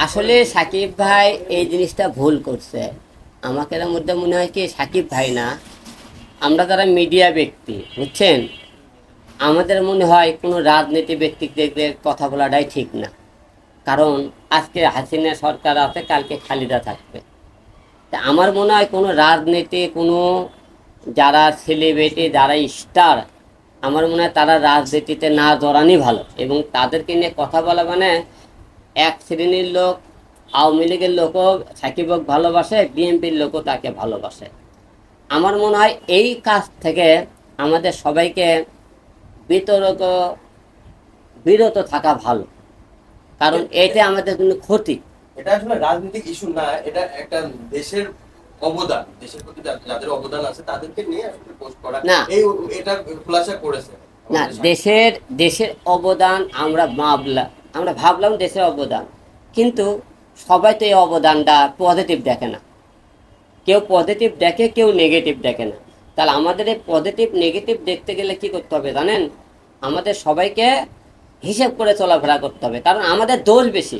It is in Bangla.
আসলে সাকিব ভাই এই জিনিসটা ভুল করছে। আমাকে এর মধ্যে মনে হয় কি সাকিব ভাই না, আমরা যারা মিডিয়া ব্যক্তি বুঝছেন, আমাদের মনে হয় কোনো রাজনীতি ব্যক্তিদের কথা বলাটাই ঠিক না। কারণ আজকে হাসিনা সরকার আছে, কালকে খালিদা থাকবে। তা আমার মনে হয় কোনো রাজনীতি, কোনো যারা সেলিব্রিটি, যারা স্টার, আমার মনে হয় তারা রাজনীতিতে না জড়ানি ভালো। এবং তাদেরকে নিয়ে কথা বলা মানে, এক শ্রেণীর লোক আওয়ামী লীগের লোকও সাকিবক ভালোবাসে, বিএনপির লোকও তাকে ভালোবাসে। আমার মনে হয় এই কাজ থেকে আমাদের সবাইকে বিতর্ক বিরত থাকা ভালো, কারণ এটা আমাদের জন্য ক্ষতি। এটা আসলে রাজনৈতিক ইস্যু না, এটা একটা দেশের অবদান, দেশের প্রতি যাদের অবদান আছে তাদেরকে নিয়ে আসলে পোস্ট করা, না এই এটা খোলাসা করেছে না, আমাদের সাথে। দেশের দেশের অবদান আমরা ভাবলাম দেশের অবদান, কিন্তু সবাই তো এই অবদানটা পজিটিভ দেখে না। কেউ পজিটিভ দেখে, কেউ নেগেটিভ দেখে না। তাহলে আমাদের এই পজিটিভ নেগেটিভ দেখতে গেলে কি করতে হবে জানেন? আমাদের সবাইকে হিসেব করে চলাফেরা করতে হবে, কারণ আমাদের দোষ বেশি।